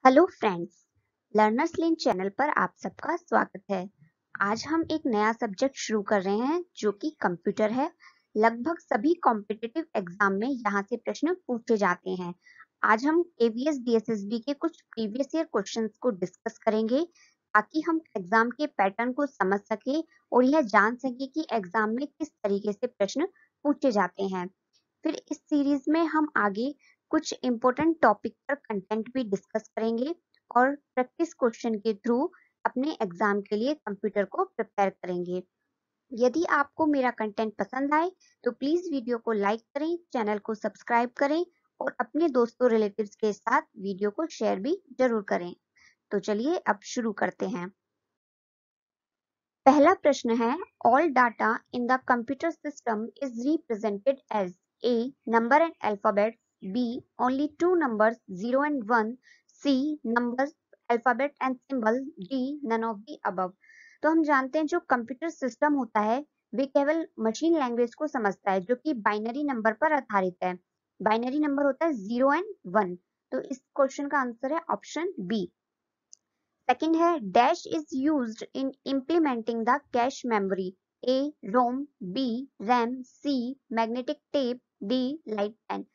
Hello friends, learners लेन channel पर आप सबका स्वागत है। आज हम एक नया सब्जेक्ट शुरू कर रहे हैं जो कि कंप्यूटर है। लगभग सभी कॉम्पिटिटिव एग्जाम में यहाँ से प्रश्न पूछे जाते हैं। आज हम केवीएस डीएसएसबी के कुछ प्रीवियस ईयर क्वेश्चंस को डिस्कस करेंगे ताकि हम एग्जाम के पैटर्न को समझ सके और यह जान सके कि एग्जाम में किस तरीके से प्रश्न पूछे जाते हैं। फिर इस सीरीज में हम आगे कुछ इम्पोर्टेंट टॉपिक पर कंटेंट भी डिस्कस करेंगे और प्रैक्टिस क्वेश्चन के थ्रू अपने एग्जाम के लिए कंप्यूटर को प्रिपेयर करेंगे। यदि आपको मेरा कंटेंट पसंद आए तो प्लीज वीडियो को लाइक करें, चैनल को सब्सक्राइब करें और अपने दोस्तों रिलेटिव्स के साथ वीडियो को शेयर भी जरूर करें। तो चलिए अब शुरू करते हैं। पहला प्रश्न है, all data in the computer system is represented as a number and alphabet, B only two numbers 0 and 1, C numbers alphabet and symbol, D none of the above. तो हम जानते हैं जो कंप्यूटर सिस्टम होता है वे केवल मशीन लैंग्वेज को समझता है जो कि बाइनरी नंबर पर आधारित है। बाइनरी नंबर होता है 0 and 1। तो इस क्वेश्चन का आंसर है ऑप्शन बी। सेकंड है, dash is used in implementing the cache memory, A ROM, B RAM, C magnetic tape, D light pen.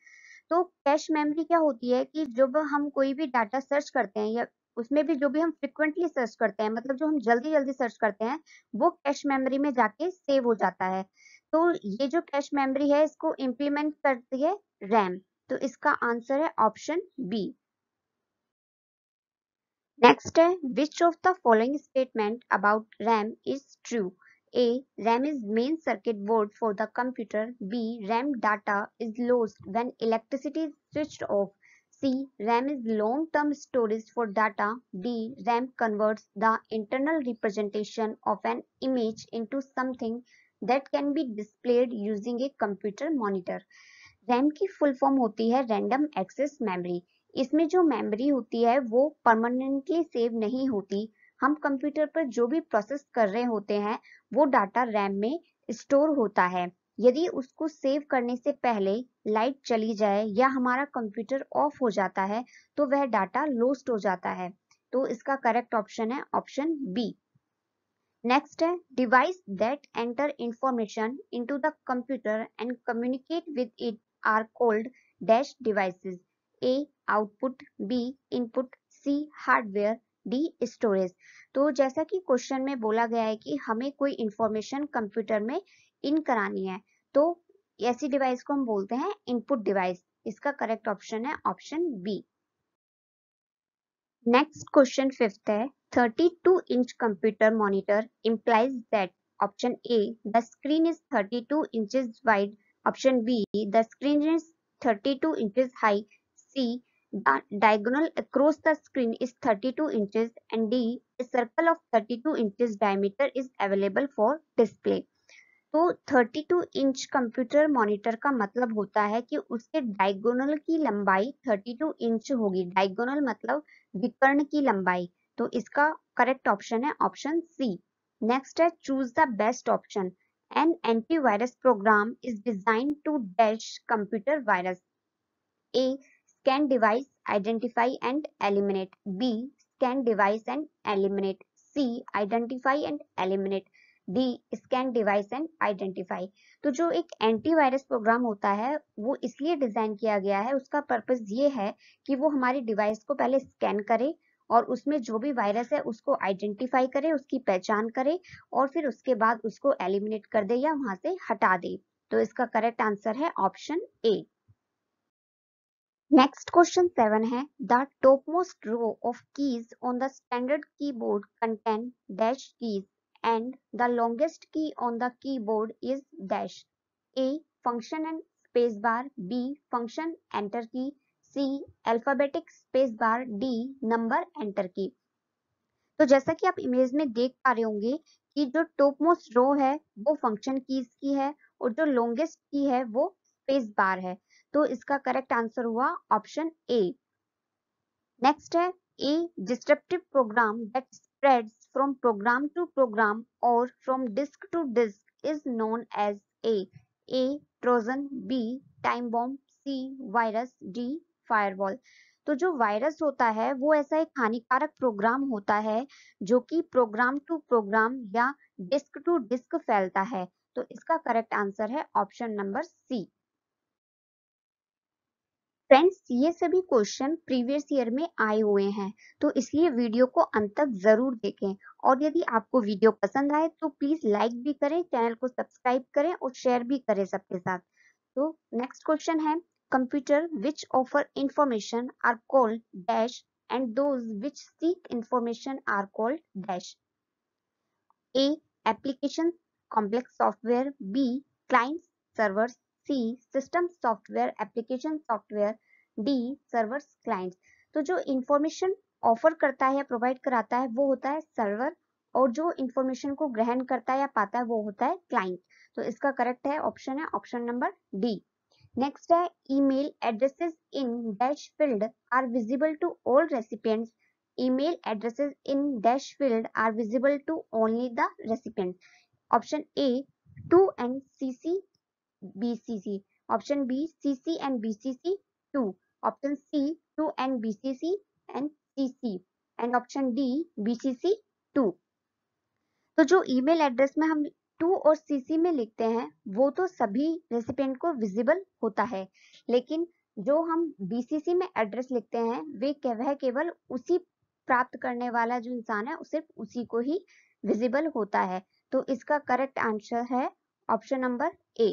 तो कैश मेमोरी क्या होती है कि जब हम कोई भी डाटा सर्च करते हैं या उसमें भी जो भी हम फ्रिक्वेंटली सर्च करते हैं, मतलब जो हम जल्दी जल्दी सर्च करते हैं, वो कैश मेमोरी में जाके सेव हो जाता है। तो ये जो कैश मेमोरी है इसको इम्प्लीमेंट करती है रैम। तो इसका आंसर है ऑप्शन बी। नेक्स्ट है, which of the following statement about RAM is true? A RAM is main circuit board for the computer, B RAM data is lost when electricity is switched off, C RAM is long term storage for data, D RAM converts the internal representation of an image into something that can be displayed using a computer monitor। RAM की full form होती है random access memory. इसमें जो memory होती है वो permanently save नहीं होती। हम कंप्यूटर पर जो भी प्रोसेस कर रहे होते हैं वो डाटा रैम में स्टोर होता है। यदि उसको सेव करने से पहले लाइट चली जाए या हमारा कंप्यूटर ऑफ हो जाता है तो वह डाटा लॉस्ट हो जाता है। तो इसका करेक्ट ऑप्शन है ऑप्शन बी। नेक्स्ट है, device that enter information into the computer and communicate with it are called dash devices, A output, B input, C hardware, D storage. तो जैसा कि क्वेश्चन में बोला गया है कि हमें कोई इंफॉर्मेशन कंप्यूटर में इन करानी है तो ऐसी डिवाइस को हम बोलते हैं इनपुट डिवाइस। इसका करेक्ट ऑप्शन है option B. Next question fifth है, 32-inch computer monitor implies that option A, the screen is 32 inches wide, option B, the screen is 32 inches high, C, the diagonal across the screen is 32 inches, and D, a circle of 32 inches diameter is available for display। तो 32 inch computer monitor का मतलब होता है कि उसके diagonal की लंबाई 32 inch होगी। डायगोनल मतलब विकर्ण की लंबाई। तो इसका करेक्ट ऑप्शन है ऑप्शन सी। नेक्स्ट है, choose the best option. An antivirus program is designed to dash computer virus, A scan device identify and eliminate, B scan device and eliminate, C identify and eliminate, D scan device and identify. तो जो एक antivirus program होता है वो इसलिए design किया गया है, उसका पर्पस ये है कि वो हमारी डिवाइस को पहले स्कैन करे और उसमें जो भी वायरस है उसको आइडेंटिफाई करे, उसकी पहचान करे और फिर उसके बाद उसको एलिमिनेट कर दे या वहां से हटा दे। तो इसका करेक्ट आंसर है ऑप्शन ए। Next question 7 है, the topmost row of keys on the standard keyboard contain dash keys and the longest key on the keyboard is dash, A function and space bar, B function enter key, C alphabetic space bar, D number enter key। तो जैसा कि आप image में देख पा रहे होंगे कि जो टॉप मोस्ट रो है वो फंक्शन कीज की है और जो लॉन्गेस्ट की है वो स्पेस बार है। तो इसका करेक्ट आंसर हुआ ऑप्शन ए। नेक्स्ट है, a disruptive program that spreads from program to program और from disk to disk is known as a trojan, B time bomb, C virus, D firewall. तो जो virus होता है वो ऐसा एक हानिकारक प्रोग्राम होता है जो कि प्रोग्राम टू प्रोग्राम या डिस्क टू डिस्क फैलता है। तो इसका करेक्ट आंसर है ऑप्शन नंबर सी। फ्रेंड्स, ये सभी क्वेश्चन प्रीवियस ईयर में आए हुए हैं, तो इसलिए वीडियो को अंत तक जरूर देखें। और यदि आपको वीडियो पसंद आए तो प्लीज लाइक भी करें, चैनल को सब्सक्राइब करें और शेयर भी करें सबके साथ। तो नेक्स्ट क्वेश्चन है, computer which offer information are called dash and those which seek information are called dash. A. Application complex software. B. Client servers. C. System software application software. D. Servers clients. तो जो information offer करता है या provide कराता है वो होता है सर्वर, और जो इंफॉर्मेशन को ग्रहण करता है या पाता है वो होता है क्लाइंट। तो इसका करेक्ट है ऑप्शन नंबर डी। नेक्स्ट है, email addresses in dash field are visible to all recipients. Email addresses in dash field are visible to only the recipient. Option A 2 and CC BCC. Option B CC and BCC 2. Option C 2 and BCC and CC. And option D BCC 2. तो जो email address में हम 2 और CC में लिखते हैं वो तो सभी रेसिपिएंट को विजिबल होता है, लेकिन जो हम बीसीसी में एड्रेस लिखते हैं वह केवल उसी प्राप्त करने वाला जो इंसान है सिर्फ उसी को ही विजिबल होता है। तो इसका करेक्ट आंसर है ऑप्शन नंबर ए।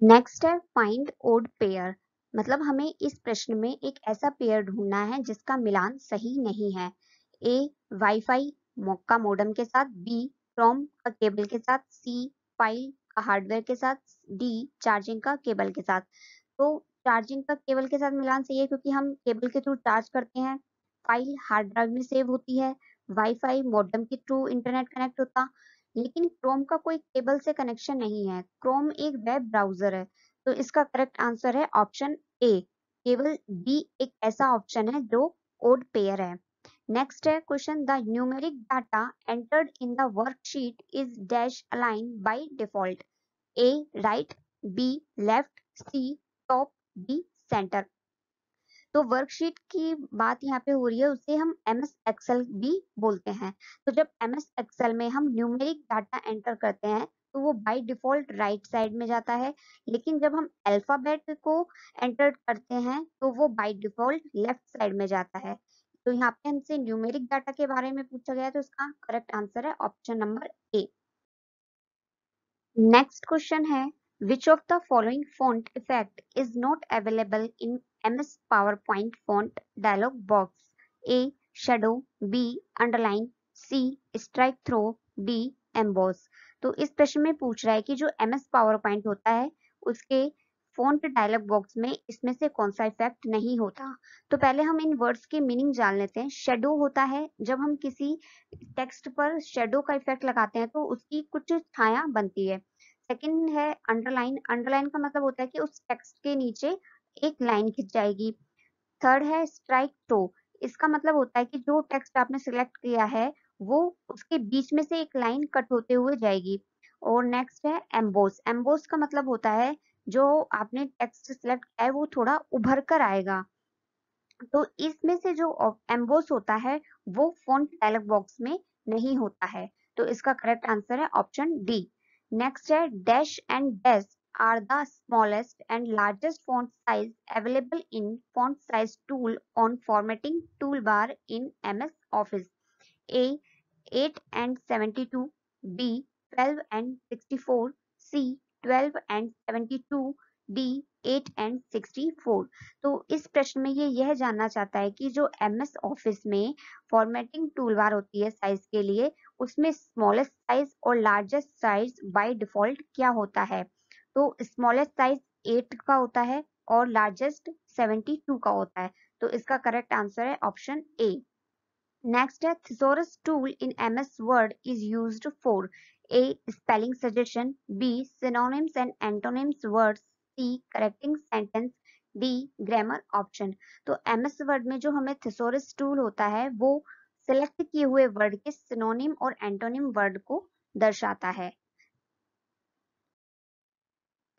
नेक्स्ट है फाइंड ओड पेयर। मतलब हमें इस प्रश्न में एक ऐसा पेयर ढूंढना है जिसका मिलान सही नहीं है। ए वाईफाई का मॉडेम के साथ, बी फ्रॉम का केबल के साथ, सी फाइल का हार्डवेयर के साथ, डी चार्जिंग का केबल के साथ। तो चार्जिंग का केबल के साथ मिलान सही है क्योंकि हम केबल के थ्रू चार्ज करते हैं, फाइल हार्ड ड्राइव में सेव होती है, वाईफाई मॉडेम के थ्रू इंटरनेट कनेक्ट होता। लेकिन क्रोम का कोई केबल से कनेक्शन नहीं है, क्रोम एक वेब ब्राउजर है। तो इसका करेक्ट आंसर है ऑप्शन ए। केवल बी एक ऐसा ऑप्शन है जो ओड पेयर है। नेक्स्ट है question, the numeric data entered in the worksheet is dash align by default. A right, B left, C top, D centre. तो वर्कशीट की बात यहाँ पे हो रही है, उसे हम एमएस एक्सेल भी बोलते हैं। तो जब एमएस एक्सेल में हम न्यूमेरिक डाटा एंटर करते हैं तो वो बाय डिफॉल्ट राइट साइड में जाता है, लेकिन जब हम अल्फाबेट को एंटर करते हैं तो वो बाय डिफॉल्ट लेफ्ट साइड में जाता है। तो यहाँ पे हमसे न्यूमेरिक डाटा के बारे में पूछा गया है, तो इसका करेक्ट आंसर है option number A. Next question है, which of the following font effect is not available in MS PowerPoint font dialog box? A shadow, B underline, C strike through, D emboss। तो इस प्रश्न में पूछ रहा है कि जो MS PowerPoint होता है उसके फॉन्ट डायलॉग बॉक्स में इसमें से कौन सा इफेक्ट नहीं होता। तो पहले हम इन वर्ड्स की मीनिंग जान लेते हैं। शेडो होता है जब हम किसी टेक्स्ट पर शेडो का इफेक्ट लगाते हैं तो उसकी कुछ छाया बनती है। सेकंड है अंडरलाइन, अंडरलाइन का मतलब होता है कि उस टेक्स्ट के नीचे एक लाइन खिंच जाएगी। थर्ड है स्ट्राइक थ्रो, इसका मतलब होता है कि जो टेक्स्ट आपने सिलेक्ट किया है वो उसके बीच में से एक लाइन कट होते हुए जाएगी। और नेक्स्ट है एम्बोस, एम्बोस का मतलब होता है जो आपने टेक्स्ट सिलेक्ट किया है वो थोड़ा उभर कर आएगा। तो इसमें से जो एम्बोस होता है वो फॉन्ट डायलॉग बॉक्स में नहीं होता है। तो इसका करेक्ट आंसर है ऑप्शन डी। नेक्स्ट है dash and dash are the smallest and largest font size available in font size tool on formatting tool bar in MS Office. A 8 and 72, B 12 and 64, C 12 and 72, D 8 and 64। तो इस प्रश्न में ये यह जानना चाहता है कि जो एमएस ऑफिस में फॉर्मेटिंग टूलबार होती है साइज के लिए, उसमें स्मॉलेस्ट साइज और लार्जेस्ट साइज बाय डिफॉल्ट क्या होता है। तो स्मॉलेस्ट साइज 8 का होता है और लार्जेस्ट 72 का होता है। तो इसका करेक्ट आंसर है option A. Next, a thesaurus tool in MS Word is used for A. Spelling suggestion, B. Synonyms and antonyms words, C. Correcting sentence, D. Grammar option। तो MS Word में जो हमें thesaurus tool होता है वो select किए हुए word के सिनोनिम और एंटोनिम वर्ड को दर्शाता है।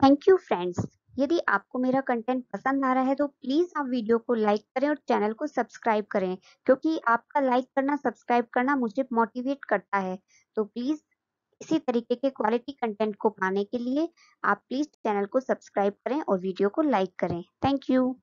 थैंक यू फ्रेंड्स, यदि आपको मेरा कंटेंट पसंद आ रहा है तो प्लीज आप वीडियो को लाइक करें और चैनल को सब्सक्राइब करें, क्योंकि आपका लाइक करना, सब्सक्राइब करना मुझे मोटिवेट करता है। तो प्लीज इसी तरीके के क्वालिटी कंटेंट को पाने के लिए आप प्लीज चैनल को सब्सक्राइब करें और वीडियो को लाइक करें। Thank you.